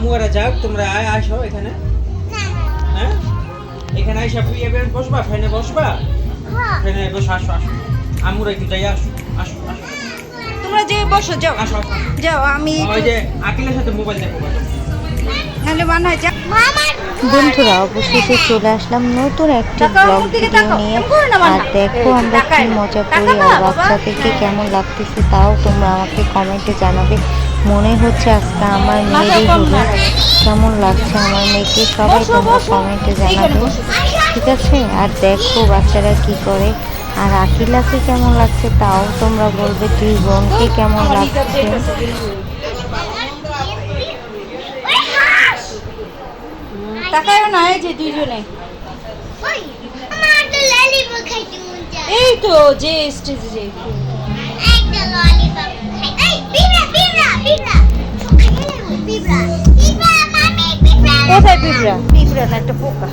আম্মুরা যাও, তোমরা আসো এখানে। হ্যাঁ, এখানে আইসা বসবা, ফ্যানে বসবা। ফ্যানে বসো, আসো আসো। আম্মুরা একটু যাই, আসো আসো আসো। তোমরা যে বসো, যাও আসো আসো যাও। আমি ওই যে আকিলের সাথে মোবাইল দেখো। হ্যালো বানা যা। বন্ধুরা অবশেষে চলে আসলাম নতুন একটি ব্লগ ভিডিও নিয়ে। আর দেখো আমরা কি মজা করি, আর বাচ্চাদেরকে কেমন লাগতেছে তাও তোমরা আমাকে কমেন্টে জানাবে। মনে হচ্ছে আজকে আমার মেয়েরই হলো, কেমন লাগছে আমার মেয়েকে সবাই তোমরা কমেন্টে জানাবে, ঠিক আছে? আর দেখো বাচ্চারা কি করে, আর আকিলাকে কেমন লাগছে তাও তোমরা বলবে, তুই বোনকে কেমন লাগছে। তাকায়ও না, এই যে দুইজনে এই তো যে স্টেজে যে কোথায় পিঁপড়া? পিঁপড়া না, একটা পোকা।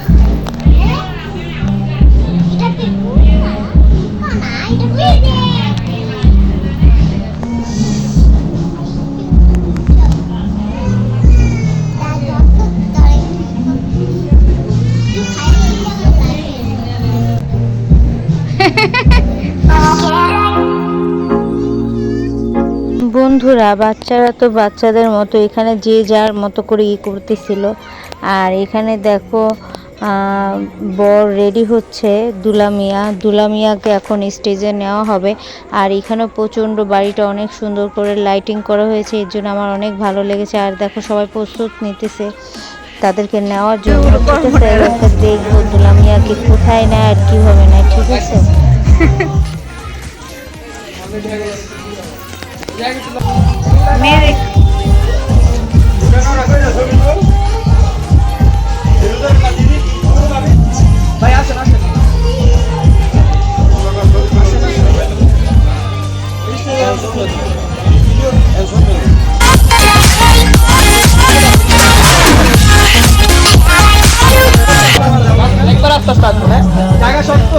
বন্ধুরা বাচ্চারা তো বাচ্চাদের মতো এখানে যে যার মতো করে করতেছিল। আর এখানে দেখো বর রেডি হচ্ছে, দুলামিয়াকে এখন স্টেজে নেওয়া হবে। আর এখানে প্রচণ্ড বাড়িটা অনেক সুন্দর করে লাইটিং করা হয়েছে, এর জন্য আমার অনেক ভালো লেগেছে। আর দেখো সবাই প্রস্তুত নিতেছে তাদেরকে নেওয়ার জন্য, ঠিক আছে? এবার দেখবো দুলামিয়াকে কোথায় নেয় আর কীভাবে নেয়, ঠিক আছে? একবার আস্তে আস্তে আসবো, হ্যাঁ? জায়গা শক্ত।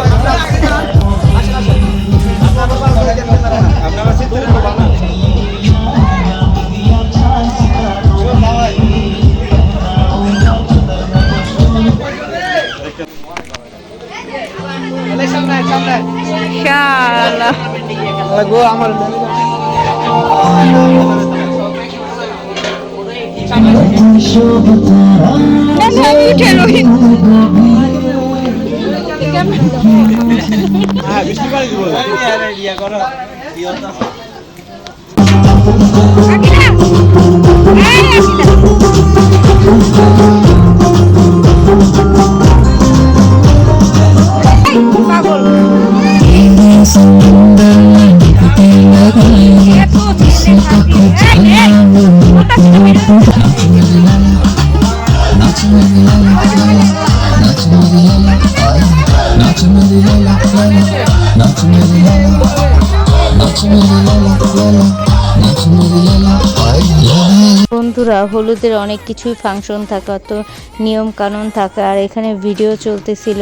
বন্ধুরা হলুদের অনেক কিছুই ফাংশন থাকে, তো নিয়ম কানুন থাকে। আর এখানে ভিডিও চলতেছিল,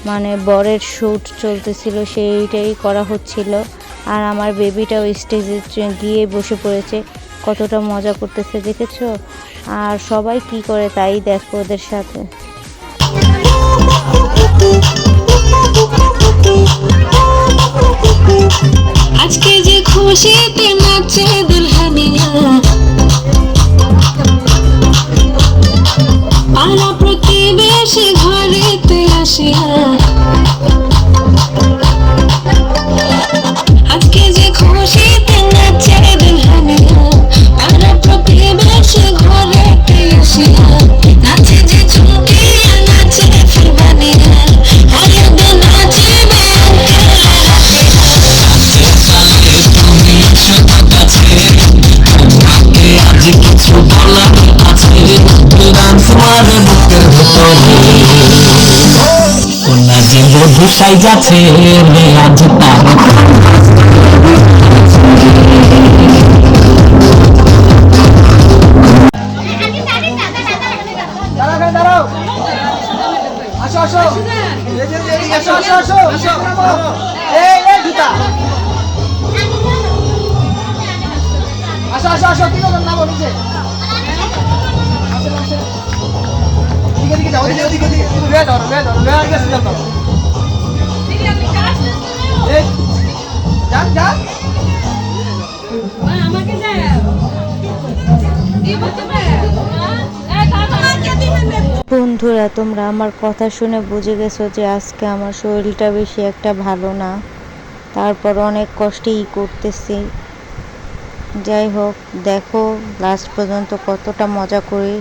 মানে বরের শ্যুট চলতেছিল, সেইটাই করা হচ্ছিল। আর আমার বেবিটাও স্টেজে গিয়ে বসে পড়েছে, কতটা মজা করতেছে দেখেছো? আর সবাই কি করে তাই দেখো ওদের সাথে। আজকে যে খুশিতে নাচে দুলহানিয়া, পাড়া প্রতিবেশী ঘরেতে আসিয়া, আজকে যে খুশিতে নাচে দুলহানিয়া, পাড়া প্রতিবেশী ঘরেতে আসিয়া, নাচে যে ঝুঁকিয়া নাচে ফুলবানিয়া, হলুদে নাচিবে কিছু বলার আছে, তোমার বুকের ভেতরে যে বধু সাইজাছে আজ তার বন্ধুরা, তোমরা আমার কথা শুনে বুঝে গেছো যে আজকে আমার শরীরটা বেশি একটা ভালো না, তারপর অনেক কষ্টেই করতেছি। যাই হোক, দেখো লাস্ট পর্যন্ত কতটা মজা করি।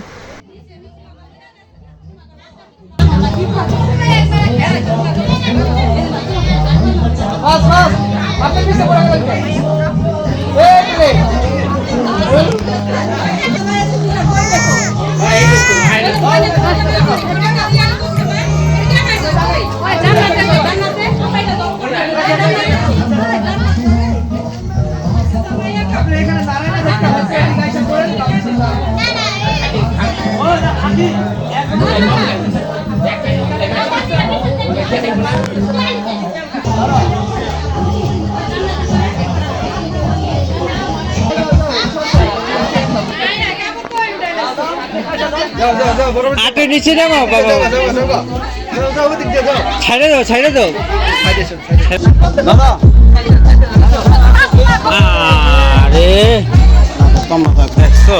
হাতের নিচে নামো বাবা, ছাইড়ে দাও, ছাইড়ে দাও। আরে দেখছো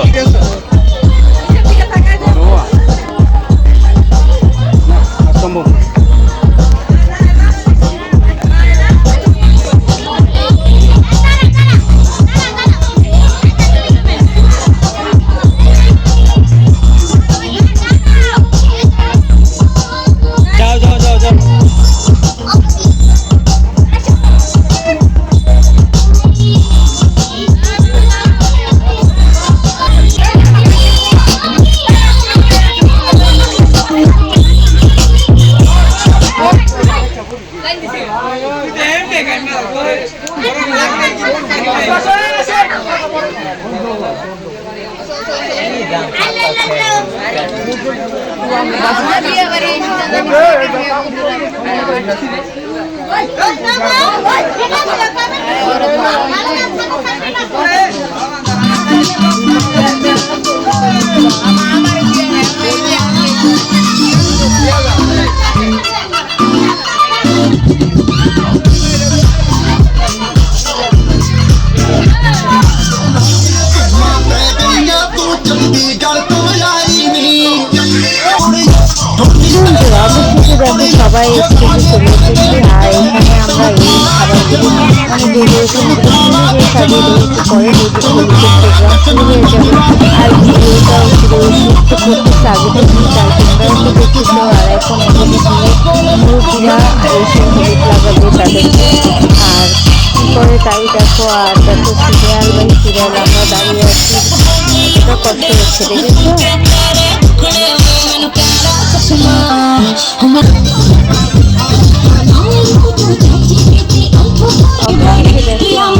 সবাই স্টেজে চলে এসেছি। আর এখানে আমরা এই খাবারগুলো মানে ডেকোরেশনগুলো যে সাজিয়ে রয়েছে, পরে প্রোগ্রাম শুরু হয়ে যাবে। আর ভিডিওটাও পুরো সুস্থ করতেছে আগে থেকে, তাই তোমরাও তো দেখেছো। আর এখন এখানে দিয়ে মুরগিরা এসে হলুদ লাগাবে তাদেরকে, আর কী করে তাই দেখো। আর দেখো সিরিয়াল বাই সিরিয়াল আমরা দাঁড়িয়ে আছি, কতটা কষ্ট হচ্ছে দেখেছো। দেখো